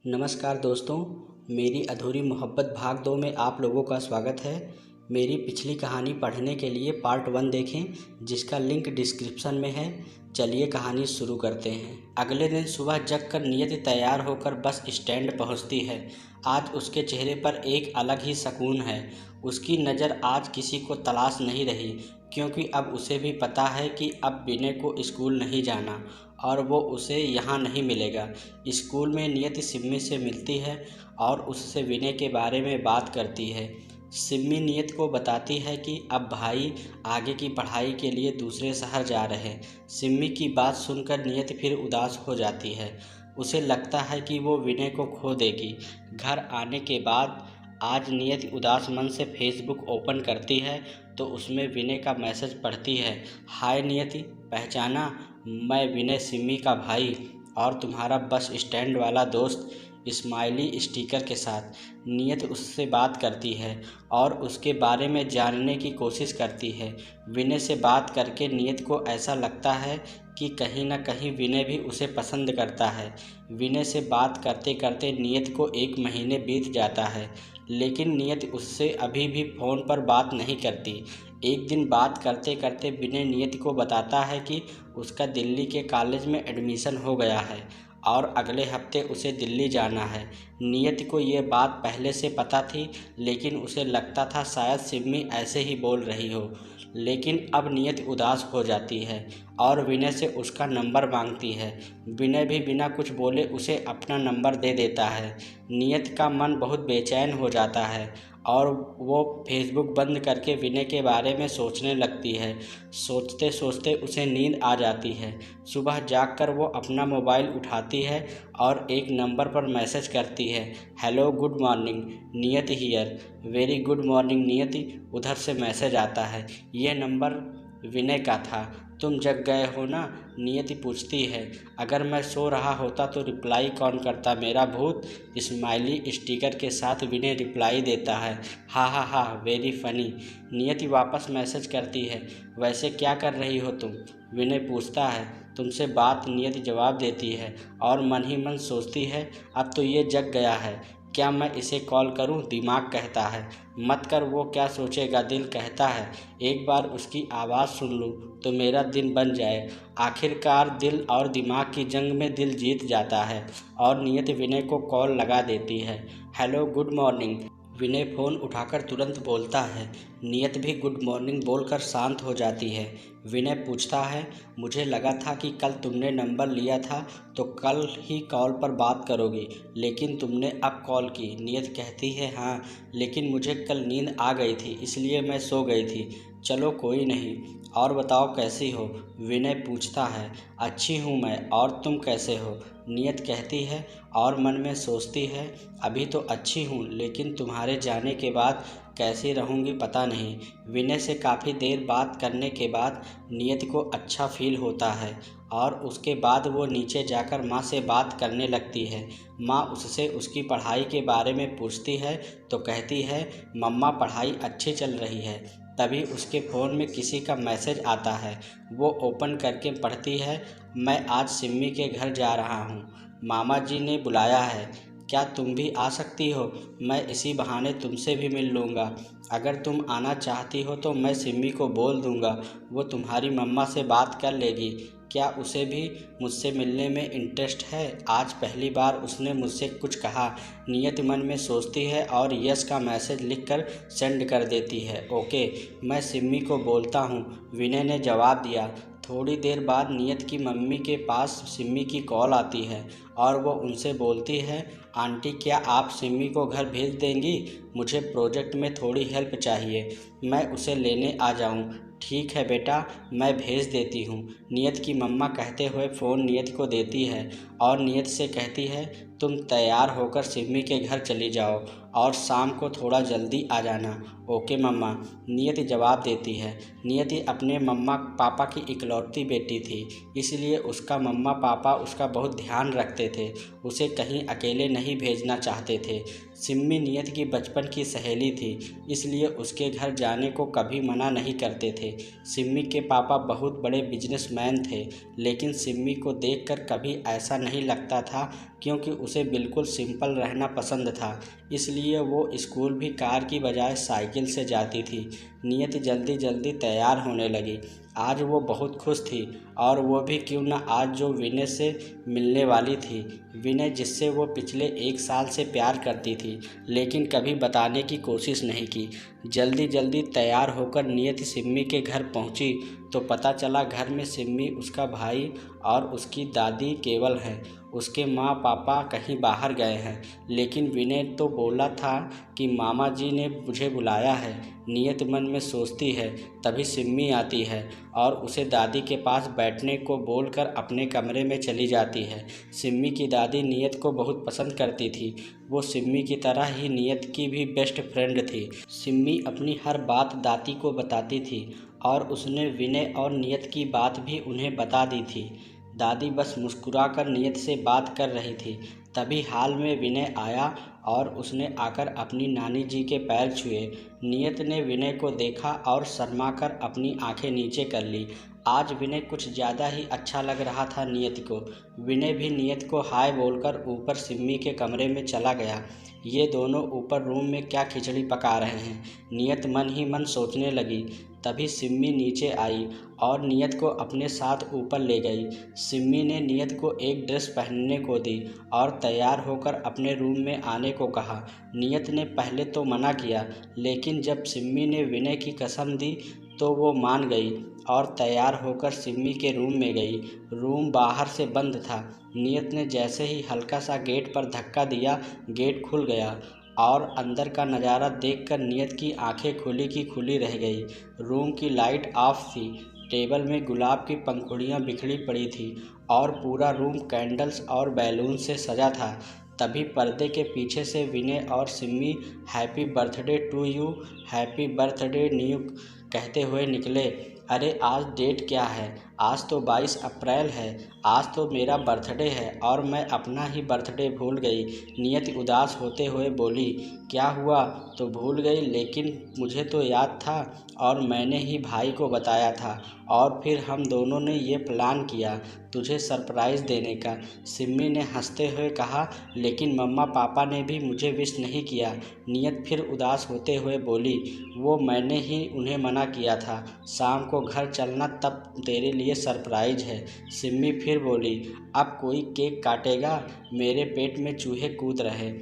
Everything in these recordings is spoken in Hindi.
नमस्कार दोस्तों, मेरी अधूरी मोहब्बत भाग 2 में आप लोगों का स्वागत है। मेरी पिछली कहानी पढ़ने के लिए पार्ट 1 देखें, जिसका लिंक डिस्क्रिप्शन में है। चलिए कहानी शुरू करते हैं। अगले दिन सुबह जगकर नियति तैयार होकर बस स्टैंड पहुंचती है। आज उसके चेहरे पर एक अलग ही सुकून है। उसकी नज़र आज किसी को तलाश नहीं रही, क्योंकि अब उसे भी पता है कि अब विनय को स्कूल नहीं जाना और वो उसे यहाँ नहीं मिलेगा। स्कूल में नियति सिम्मी से मिलती है और उससे विनय के बारे में बात करती है। सिम्मी नियति को बताती है कि अब भाई आगे की पढ़ाई के लिए दूसरे शहर जा रहे हैं। सिम्मी की बात सुनकर नियति फिर उदास हो जाती है। उसे लगता है कि वो विनय को खो देगी। घर आने के बाद आज नियति उदास मन से फेसबुक ओपन करती है तो उसमें विनय का मैसेज पढ़ती है। हाय नियति, पहचाना? मैं विनय, सिम्मी का भाई और तुम्हारा बस स्टैंड वाला दोस्त। स्माइली स्टिकर के साथ नियति उससे बात करती है और उसके बारे में जानने की कोशिश करती है। विनय से बात करके नियति को ऐसा लगता है कि कहीं ना कहीं विनय भी उसे पसंद करता है। विनय से बात करते करते नियति को 1 महीने बीत जाता है, लेकिन नियति उससे अभी भी फ़ोन पर बात नहीं करती। एक दिन बात करते करते विनय नियति को बताता है कि उसका दिल्ली के कॉलेज में एडमिशन हो गया है और अगले हफ्ते उसे दिल्ली जाना है। नियति को ये बात पहले से पता थी, लेकिन उसे लगता था शायद सिम्मी ऐसे ही बोल रही हो। लेकिन अब नियति उदास हो जाती है और विनय से उसका नंबर मांगती है। विनय भी बिना कुछ बोले उसे अपना नंबर दे देता है। नियति का मन बहुत बेचैन हो जाता है और वो फेसबुक बंद करके विनय के बारे में सोचने लगती है। सोचते सोचते उसे नींद आ जाती है। सुबह जागकर वो अपना मोबाइल उठाती है और एक नंबर पर मैसेज करती है। हेलो, गुड मॉर्निंग, नियति हियर। वेरी गुड मॉर्निंग नियति, उधर से मैसेज आता है। यह नंबर विनय का था। तुम जग गए हो ना? नियति पूछती है। अगर मैं सो रहा होता तो रिप्लाई कौन करता, मेरा भूत? स्माइली स्टिकर के साथ विनय रिप्लाई देता है। हा हा हा, वेरी फनी। नियति वापस मैसेज करती है। वैसे क्या कर रही हो तुम? विनय पूछता है। तुमसे बात, नियति जवाब देती है और मन ही मन सोचती है, अब तो ये जग गया है, क्या मैं इसे कॉल करूं? दिमाग कहता है मत कर, वो क्या सोचेगा? दिल कहता है एक बार उसकी आवाज़ सुन लूं तो मेरा दिन बन जाए। आखिरकार दिल और दिमाग की जंग में दिल जीत जाता है और नियति विनय को कॉल लगा देती है। Hello, good morning. Vinay phone उठाकर तुरंत बोलता है। नियति भी गुड मॉर्निंग बोलकर शांत हो जाती है। विनय पूछता है, मुझे लगा था कि कल तुमने नंबर लिया था तो कल ही कॉल पर बात करोगी, लेकिन तुमने अब कॉल की। नियति कहती है, हाँ, लेकिन मुझे कल नींद आ गई थी, इसलिए मैं सो गई थी। चलो कोई नहीं, और बताओ कैसी हो? विनय पूछता है। अच्छी हूँ मैं, और तुम कैसे हो? नियति कहती है और मन में सोचती है, अभी तो अच्छी हूँ, लेकिन तुम्हारे जाने के बाद कैसी रहूँगी पता नहीं। विनय से काफ़ी देर बात करने के बाद नियति को अच्छा फील होता है और उसके बाद वो नीचे जाकर माँ से बात करने लगती है। माँ उससे उसकी पढ़ाई के बारे में पूछती है तो कहती है, मम्मा पढ़ाई अच्छी चल रही है। तभी उसके फ़ोन में किसी का मैसेज आता है। वो ओपन करके पढ़ती है, मैं आज सिम्मी के घर जा रहा हूँ, मामा जी ने बुलाया है, क्या तुम भी आ सकती हो? मैं इसी बहाने तुमसे भी मिल लूँगा। अगर तुम आना चाहती हो तो मैं सिम्मी को बोल दूँगा, वो तुम्हारी मम्मा से बात कर लेगी। क्या उसे भी मुझसे मिलने में इंटरेस्ट है? आज पहली बार उसने मुझसे कुछ कहा। नियति मन में सोचती है और यस का मैसेज लिखकर सेंड कर देती है। ओके, मैं सिम्मी को बोलता हूँ, विनय ने जवाब दिया। थोड़ी देर बाद नियति की मम्मी के पास सिम्मी की कॉल आती है और वो उनसे बोलती है, आंटी क्या आप सिम्मी को घर भेज देंगी? मुझे प्रोजेक्ट में थोड़ी हेल्प चाहिए, मैं उसे लेने आ जाऊँ? ठीक है बेटा, मैं भेज देती हूँ, नियति की मम्मा कहते हुए फ़ोन नियति को देती है और नियति से कहती है, तुम तैयार होकर सिम्मी के घर चली जाओ और शाम को थोड़ा जल्दी आ जाना। ओके मम्मा, नियति जवाब देती है। नियति अपने मम्मा पापा की इकलौती बेटी थी, इसलिए उसका मम्मा पापा उसका बहुत ध्यान रखते थे, उसे कहीं अकेले नहीं भेजना चाहते थे। सिम्मी नियति की बचपन की सहेली थी, इसलिए उसके घर जाने को कभी मना नहीं करते थे। सिम्मी के पापा बहुत बड़े बिजनेसमैन थे, लेकिन सिम्मी को देखकर कभी ऐसा नहीं लगता था, क्योंकि उसे बिल्कुल सिंपल रहना पसंद था। इसलिए वो स्कूल भी कार की बजाय साइकिल से जाती थी। नियति जल्दी जल्दी तैयार होने लगी। आज वो बहुत खुश थी, और वो भी क्यों न आज जो विनय से मिलने वाली थी। विनय जिससे वो पिछले 1 साल से प्यार करती थी, लेकिन कभी बताने की कोशिश नहीं की। जल्दी जल्दी तैयार होकर नियति सिम्मी के घर पहुंची तो पता चला घर में सिम्मी, उसका भाई और उसकी दादी केवल हैं। उसके माँ पापा कहीं बाहर गए हैं। लेकिन विनय तो बोला था कि मामा जी ने मुझे बुलाया है। नियत मन में सोचती है। तभी सिम्मी आती है और उसे दादी के पास बैठने को बोलकर अपने कमरे में चली जाती है। सिम्मी की दादी नियत को बहुत पसंद करती थी। वो सिम्मी की तरह ही नियत की भी बेस्ट फ्रेंड थी। सिम्मी अपनी हर बात दादी को बताती थी, और उसने विनय और नियत की बात भी उन्हें बता दी थी। दादी बस मुस्कुराकर नियत से बात कर रही थी। तभी हाल में विनय आया और उसने आकर अपनी नानी जी के पैर छुए। नियत ने विनय को देखा और शर्माकर अपनी आंखें नीचे कर ली। आज विनय कुछ ज़्यादा ही अच्छा लग रहा था नियत को। विनय भी नियत को हाय बोलकर ऊपर सिम्मी के कमरे में चला गया। ये दोनों ऊपर रूम में क्या खिचड़ी पका रहे हैं, नियत मन ही मन सोचने लगी। तभी सिम्मी नीचे आई और नियत को अपने साथ ऊपर ले गई। सिम्मी ने नियत को एक ड्रेस पहनने को दी और तैयार होकर अपने रूम में आने को कहा। नियत ने पहले तो मना किया, लेकिन जब सिम्मी ने विनय की कसम दी तो वो मान गई और तैयार होकर सिम्मी के रूम में गई। रूम बाहर से बंद था। नियत ने जैसे ही हल्का सा गेट पर धक्का दिया, गेट खुल गया और अंदर का नज़ारा देखकर नियत की आंखें खुली की खुली रह गई। रूम की लाइट ऑफ थी। टेबल में गुलाब की पंखुड़ियाँ बिखरी पड़ी थी और पूरा रूम कैंडल्स और बैलून से सजा था। तभी पर्दे के पीछे से विनय और Simmi happy birthday to you, happy birthday you कहते हुए निकले। अरे आज डेट क्या है? आज तो 22 अप्रैल है। आज तो मेरा बर्थडे है और मैं अपना ही बर्थडे भूल गई। नियति उदास होते हुए बोली, क्या हुआ? तो भूल गई, लेकिन मुझे तो याद था और मैंने ही भाई को बताया था और फिर हम दोनों ने ये प्लान किया तुझे सरप्राइज़ देने का। सिम्मी ने हंसते हुए कहा, लेकिन मम्मा पापा ने भी मुझे विश नहीं किया। नियत फिर उदास होते हुए बोली, वो मैंने ही उन्हें मना किया था। शाम को घर चलना, तब तेरे लिए सरप्राइज है। सिम्मी फिर बोली, अब कोई केक काटेगा? मेरे पेट में चूहे कूद रहे।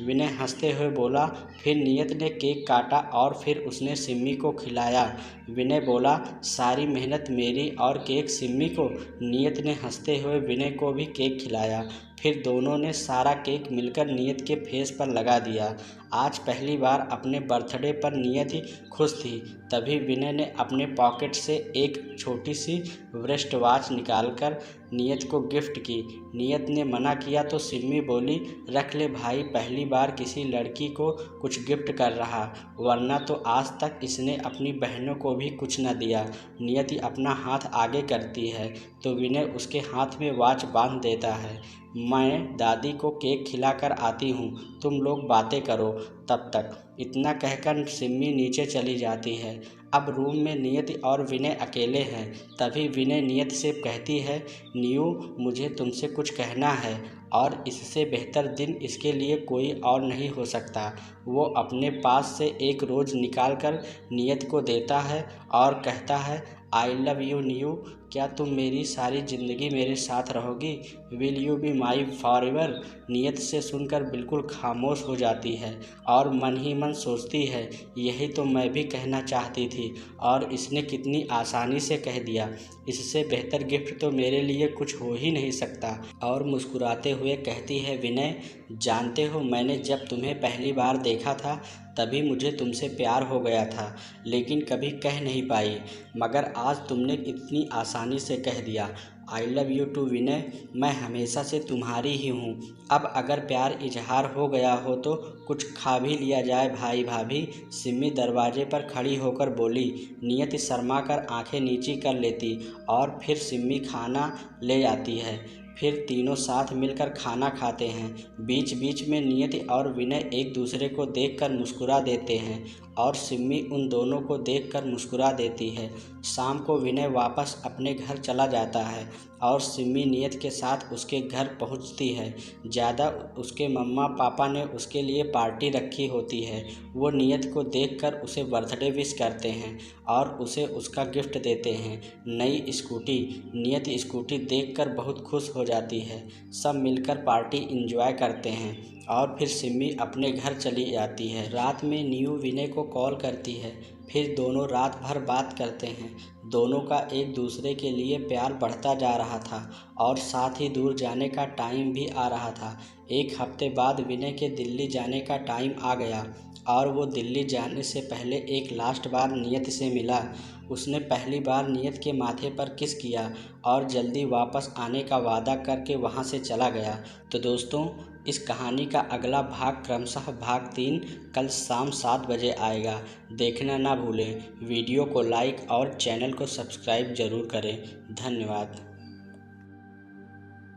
विनय हंसते हुए बोला। फिर नियत ने केक काटा और फिर उसने सिम्मी को खिलाया। विनय बोला, सारी मेहनत मेरी और केक सिम्मी को। नियत ने हंसते हुए विनय को भी केक खिलाया। फिर दोनों ने सारा केक मिलकर नियत के फेस पर लगा दिया। आज पहली बार अपने बर्थडे पर नियत ही खुश थी। तभी विनय ने अपने पॉकेट से एक छोटी सी वेस्ट वॉच निकालकर नियत को गिफ्ट की। नियत ने मना किया तो सिम्मी बोली, रख ले भाई, पहली बार किसी लड़की को कुछ गिफ्ट कर रहा, वरना तो आज तक इसने अपनी बहनों को भी कुछ न दिया। नियति अपना हाथ आगे करती है तो विनय उसके हाथ में वॉच बांध देता है। मैं दादी को केक खिलाकर आती हूँ, तुम लोग बातें करो तब तक। इतना कहकर सिम्मी नीचे चली जाती है। अब रूम में नियति और विनय अकेले हैं। तभी विनय नियत से कहती है, न्यू, मुझे तुमसे कुछ कहना है और इससे बेहतर दिन इसके लिए कोई और नहीं हो सकता। वो अपने पास से एक रोज़ निकाल कर नियत को देता है और कहता है, आई लव यू न्यू, क्या तुम मेरी सारी ज़िंदगी मेरे साथ रहोगी? Will you be my for ever? नियत से सुनकर बिल्कुल खामोश हो जाती है और मन ही मन सोचती है, यही तो मैं भी कहना चाहती थी और इसने कितनी आसानी से कह दिया। इससे बेहतर गिफ्ट तो मेरे लिए कुछ हो ही नहीं सकता। और मुस्कुराते हुए कहती है, विनय, जानते हो मैंने जब तुम्हें पहली बार देखा था तभी मुझे तुमसे प्यार हो गया था, लेकिन कभी कह नहीं पाई, मगर आज तुमने इतनी आसानी से कह दिया। आई लव यू टू विनय, मैं हमेशा से तुम्हारी ही हूँ। अब अगर प्यार इजहार हो गया हो तो कुछ खा भी लिया जाए भाई भाभी। सिम्मी दरवाजे पर खड़ी होकर बोली। नियति शर्मा कर आंखें नीची कर लेती और फिर सिम्मी खाना ले जाती है। फिर तीनों साथ मिलकर खाना खाते हैं। बीच बीच में नियति और विनय एक दूसरे को देखकर मुस्कुरा देते हैं और सिम्मी उन दोनों को देखकर मुस्कुरा देती है। शाम को विनय वापस अपने घर चला जाता है और सिमी नियत के साथ उसके घर पहुंचती है। ज़्यादा उसके मम्मा पापा ने उसके लिए पार्टी रखी होती है। वो नियत को देखकर उसे बर्थडे विश करते हैं और उसे उसका गिफ्ट देते हैं, नई स्कूटी। नियत स्कूटी देखकर बहुत खुश हो जाती है। सब मिलकर पार्टी एंजॉय करते हैं और फिर सिमी अपने घर चली जाती है। रात में नीयू विनय को कॉल करती है। फिर दोनों रात भर बात करते हैं। दोनों का एक दूसरे के लिए प्यार बढ़ता जा रहा था और साथ ही दूर जाने का टाइम भी आ रहा था। एक हफ्ते बाद विनय के दिल्ली जाने का टाइम आ गया और वो दिल्ली जाने से पहले एक लास्ट बार नियत से मिला। उसने पहली बार नियत के माथे पर किस किया और जल्दी वापस आने का वादा करके वहाँ से चला गया। तो दोस्तों, इस कहानी का अगला भाग क्रमशः भाग 3 कल शाम 7 बजे आएगा। देखना ना भूलें। वीडियो को लाइक और चैनल को सब्सक्राइब ज़रूर करें। धन्यवाद।